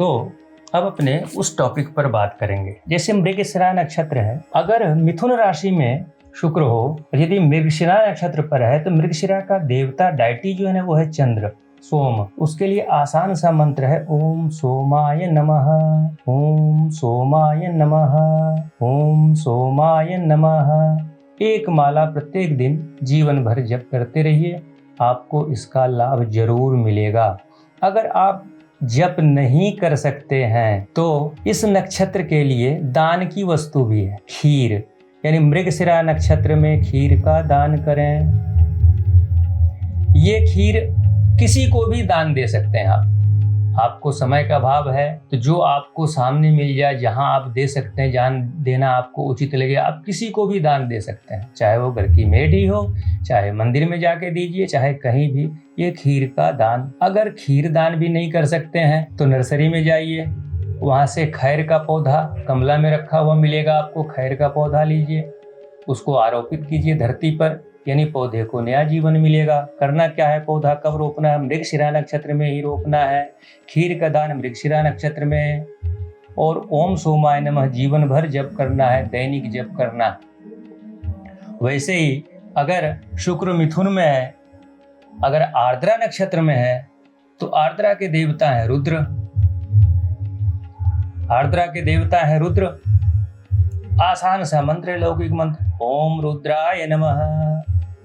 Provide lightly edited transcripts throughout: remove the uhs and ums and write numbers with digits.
तो अब अपने उस टॉपिक पर बात करेंगे। जैसे मृगशिरा नक्षत्र है, अगर मिथुन राशि में शुक्र हो, यदि मृगशिरा नक्षत्र पर है तो मृगशिरा का देवता डायटी जो है ना वो है चंद्र, सोम। उसके लिए आसान सा मंत्र है ओम सोमाय नमः, ओम सोमाय नमः, ओम सोमाय नमः। एक माला प्रत्येक दिन जीवन भर जप करते रहिए, आपको इसका लाभ जरूर मिलेगा। अगर आप जप नहीं कर सकते हैं तो इस नक्षत्र के लिए दान की वस्तु भी है खीर, यानी मृगशिरा नक्षत्र में खीर का दान करें। ये खीर किसी को भी दान दे सकते हैं आप। आपको समय का अभाव है तो जो आपको सामने मिल जाए, जहां आप दे सकते हैं, जहां देना आपको उचित लगे, आप किसी को भी दान दे सकते हैं, चाहे वो घर की मेड ही हो, चाहे मंदिर में जाके दीजिए, चाहे कहीं भी। ये खीर का दान। अगर खीर दान भी नहीं कर सकते हैं तो नर्सरी में जाइए, वहां से खैर का पौधा गमला में रखा हुआ मिलेगा आपको, खैर का पौधा लीजिए, उसको आरोपित कीजिए धरती पर, यानी पौधे को नया जीवन मिलेगा। करना क्या है, पौधा कब रोपना है, मृगशिरा नक्षत्र में ही रोपना है। खीर का दान मृगशिरा नक्षत्र में, और ओम सोमाय नमः जीवन भर जप करना है, दैनिक जप करना। वैसे ही अगर शुक्र मिथुन में है, अगर आर्द्रा नक्षत्र में है तो आर्द्रा के देवता है रुद्र, आर्द्रा के देवता है रुद्र। आसान सा मंत्र, लौकिक मंत्र, ओम रुद्राय नमः,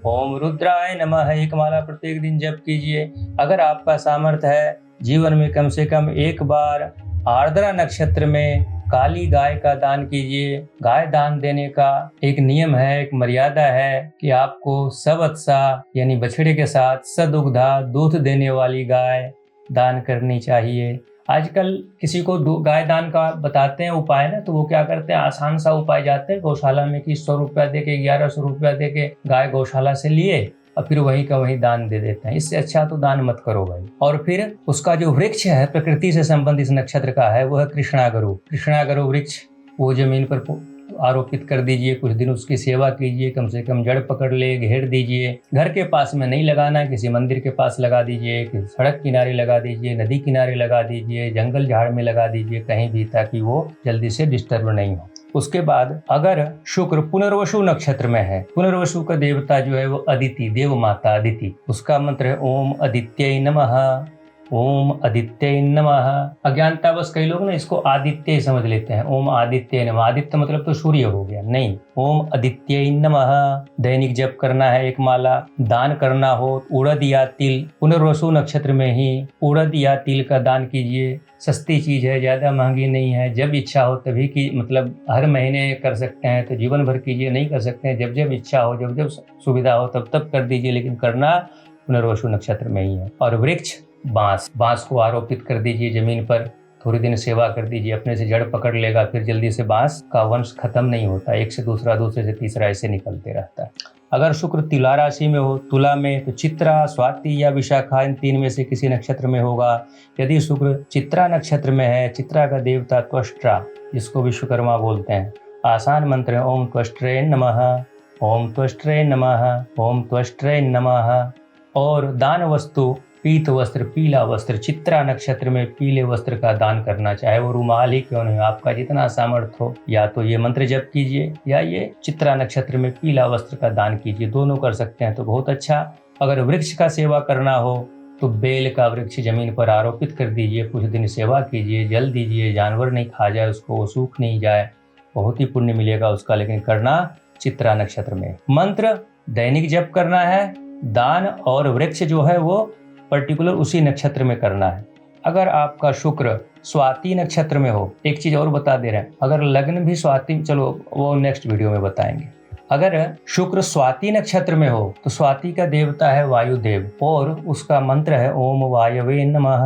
ओम रुद्राय नमः। एक माला प्रत्येक दिन जप कीजिए। अगर आपका सामर्थ्य है, जीवन में कम से कम एक बार आर्द्रा नक्षत्र में काली गाय का दान कीजिए। गाय दान देने का एक नियम है, एक मर्यादा है कि आपको सवत्सा यानी बछड़े के साथ सदुग्धा दूध देने वाली गाय दान करनी चाहिए। आजकल किसी को गाय दान का बताते हैं उपाय ना, तो वो क्या करते हैं, आसान सा उपाय जाते हैं गौशाला में कि 100 रुपया दे के 1100 रुपया दे के गाय गौशाला से लिए और फिर वहीं का वहीं दान दे देते हैं। इससे अच्छा तो दान मत करो भाई। और फिर उसका जो वृक्ष है प्रकृति से संबंधित नक्षत्र का है, वो है कृष्णागरु। कृष्णागरु वृक्ष वो जमीन पर आरोपित कर दीजिए, कुछ दिन उसकी सेवा कीजिए, कम से कम जड़ पकड़ ले, घेर दीजिए। घर के पास में नहीं लगाना, किसी मंदिर के पास लगा दीजिए, किसी सड़क किनारे लगा दीजिए, नदी किनारे लगा दीजिए, जंगल झाड़ में लगा दीजिए, कहीं भी, ताकि वो जल्दी से डिस्टर्ब नहीं हो। उसके बाद अगर शुक्र पुनर्वसु नक्षत्र में है, पुनर्वसु का देवता जो है वो अदिति, देव माता अदिति, उसका मंत्र है ओम आदित्य नमः, ओम आदित्य नमः। अज्ञानतावश कई लोग ना इसको आदित्य समझ लेते हैं, ओम आदित्य नमः। आदित्य मतलब तो सूर्य हो गया, नहीं, ओम आदित्य नमः। दैनिक जप करना है एक माला। दान करना हो उड़द या तिल, पुनर्वसु नक्षत्र में ही उड़द या तिल का दान कीजिए। सस्ती चीज है, ज्यादा महंगी नहीं है। जब इच्छा हो तभी की, मतलब हर महीने कर सकते हैं तो जीवन भर कीजिए, नहीं कर सकते हैं जब जब इच्छा हो, जब जब सुविधा हो तब तब कर दीजिए, लेकिन करना पुनर्वसु नक्षत्र में ही है। और वृक्ष बांस, बांस को आरोपित कर दीजिए जमीन पर, थोड़ी दिन सेवा कर दीजिए, अपने से जड़ पकड़ लेगा, फिर जल्दी से बांस का वंश खत्म नहीं होता, एक से दूसरा, दूसरे से तीसरा ऐसे निकलते रहता है। अगर शुक्र तुला राशि में हो, तुला में, तो चित्रा, स्वाति या विशाखा इन तीन में से किसी नक्षत्र में होगा। यदि शुक्र चित्रा नक्षत्र में है, चित्रा का देवता त्वष्ट्रा, जिसको विश्वकर्मा बोलते हैं। आसान मंत्र है ओम त्वष्ट्रे नमः, ओम त्वष्ट्रे नमः, ओम त्वष्ट्रे नमः। और दान वस्तु पीत वस्त्र, पीला वस्त्र, चित्रा नक्षत्र में पीले वस्त्र का दान करना, चाहे वो रुमाल ही क्यों नहीं, आपका जितना सामर्थ्य हो, या तो ये मंत्र जप कीजिए या ये चित्रा नक्षत्र में पीला वस्त्र का दान कीजिए, दोनों कर सकते हैं तो बहुत अच्छा। अगर वृक्ष का सेवा करना हो तो बेल का वृक्ष जमीन पर आरोपित कर दीजिए, कुछ दिन सेवा कीजिए, जल दीजिए, जानवर नहीं खा जाए उसको, वो सूख नहीं जाए, बहुत ही पुण्य मिलेगा उसका, लेकिन करना चित्रा नक्षत्र में। मंत्र दैनिक जप करना है, दान और वृक्ष जो है वो पर्टिकुलर उसी नक्षत्र में करना है। अगर आपका शुक्र स्वाति नक्षत्र में हो, एक चीज और बता दे रहे हैं, अगर लग्न भी स्वाति, चलो वो नेक्स्ट वीडियो में बताएंगे। अगर शुक्र स्वाति नक्षत्र में हो तो स्वाति का देवता है वायुदेव, और उसका मंत्र है ओम वायवे नमः,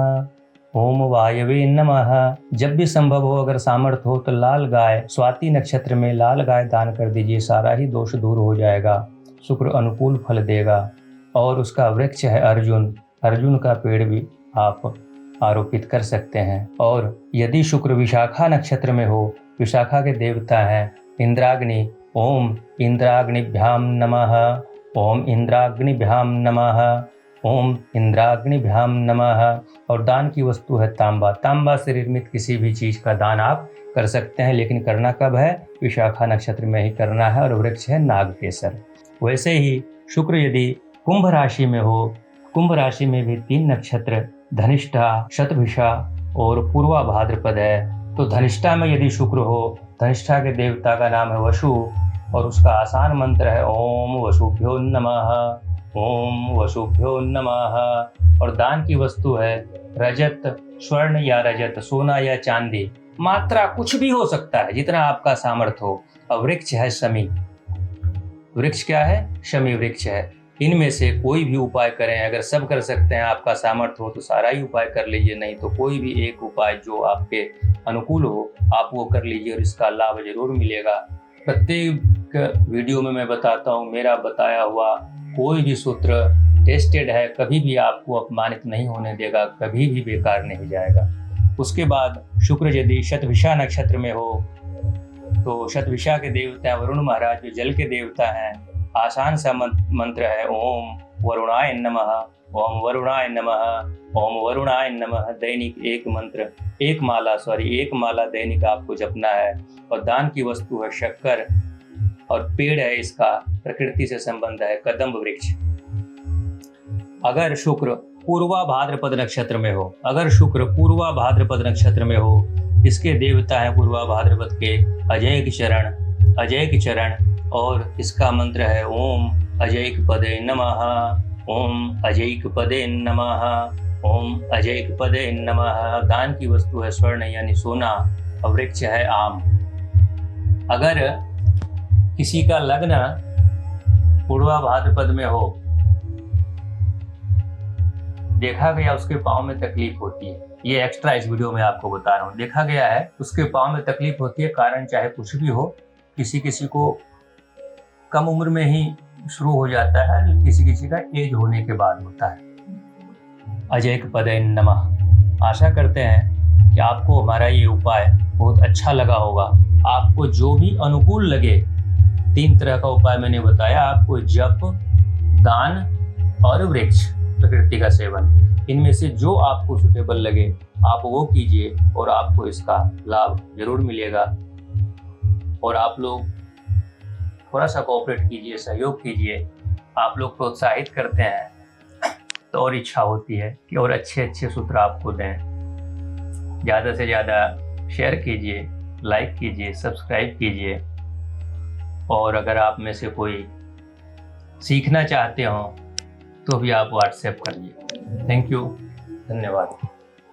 ओम वायवे नमः। जब भी संभव हो, अगर सामर्थ्य हो तो लाल गाय, स्वाति नक्षत्र में लाल गाय दान कर दीजिए, सारा ही दोष दूर हो जाएगा, शुक्र अनुकूल फल देगा। और उसका वृक्ष है अर्जुन, अर्जुन का पेड़ भी आप आरोपित कर सकते हैं। और यदि शुक्र विशाखा नक्षत्र में हो, विशाखा के देवता हैं इंद्राग्नि, ओम इंद्राग्निभ्याम नमः, ओम इंद्राग्निभ्याम नमः। ओम इंद्राग्निभ्याम नमः। और दान की वस्तु है तांबा। तांबा से निर्मित किसी भी चीज का दान आप कर सकते हैं, लेकिन करना कब है? विशाखा नक्षत्र में ही करना है। और वृक्ष है नागकेसर। वैसे ही शुक्र यदि कुंभ राशि में हो, कुंभ राशि में भी 3 नक्षत्र धनिष्ठा, शतभिषा और पूर्वा भाद्रपद है। तो धनिष्ठा में यदि शुक्र हो, धनिष्ठा के देवता का नाम है वसु और उसका आसान मंत्र है ओम वसुभ्यो नमः, ओम वसुभ्यो नमः। और दान की वस्तु है रजत, स्वर्ण या रजत, सोना या चांदी, मात्रा कुछ भी हो सकता है, जितना आपका सामर्थ्य हो। और वृक्ष है शमी। वृक्ष क्या है? शमी वृक्ष है। इनमें से कोई भी उपाय करें। अगर सब कर सकते हैं, आपका सामर्थ्य हो तो सारा ही उपाय कर लीजिए, नहीं तो कोई भी एक उपाय जो आपके अनुकूल हो आप वो कर लीजिए और इसका लाभ जरूर मिलेगा। प्रत्येक वीडियो में मैं बताता हूँ, मेरा बताया हुआ कोई भी सूत्र टेस्टेड है, कभी भी आपको अपमानित नहीं होने देगा, कभी भी बेकार नहीं जाएगा। उसके बाद शुक्र यदि शतभिषा नक्षत्र में हो तो शतभिषा के देवता वरुण महाराज जो जल के देवता हैं। आसान सा मंत्र है ओम वरुणाय नमः, ओम वरुणाय नमः, ओम वरुणाय नमः। दैनिक एक माला दैनिक आपको जपना है। और दान की वस्तु है शक्कर और पेड़ है इसका प्रकृति से संबंध है कदम्ब वृक्ष। अगर शुक्र पूर्वा भाद्रपद नक्षत्र में हो, इसके देवता है पूर्वा भाद्रपद के अजय के चरण और इसका मंत्र है ओम अजैक पदे नमः, ओम अजैक पदे नमः, ओम अजैक पदे नमः। दान की वस्तु है स्वर्ण यानी सोना और वृक्ष है आम। अगर किसी का लग्न पूर्वा भाद्रपद में हो, देखा गया उसके पाँव में तकलीफ होती है, ये एक्स्ट्रा इस वीडियो में आपको बता रहा हूँ, देखा गया है उसके पाँव में तकलीफ होती है, कारण चाहे कुछ भी हो, किसी को कम उम्र में ही शुरू हो जाता है, किसी का एज होने के बाद होता है। अजैक पदे नमः। आशा करते हैं कि आपको हमारा ये उपाय बहुत अच्छा लगा होगा। आपको जो भी अनुकूल लगे, 3 तरह का उपाय मैंने बताया आपको, जप, दान और वृक्ष प्रकृति का सेवन, इनमें से जो आपको सुटेबल लगे आप वो कीजिए और आपको इसका लाभ जरूर मिलेगा। और आप लोग थोड़ा सा कोऑपरेट कीजिए, सहयोग कीजिए। आप लोग प्रोत्साहित करते हैं तो और इच्छा होती है कि और अच्छे सूत्र आपको दें। ज़्यादा से ज़्यादा शेयर कीजिए, लाइक कीजिए, सब्सक्राइब कीजिए। और अगर आप में से कोई सीखना चाहते हो तो भी आप व्हाट्सएप करिए। थैंक यू, धन्यवाद।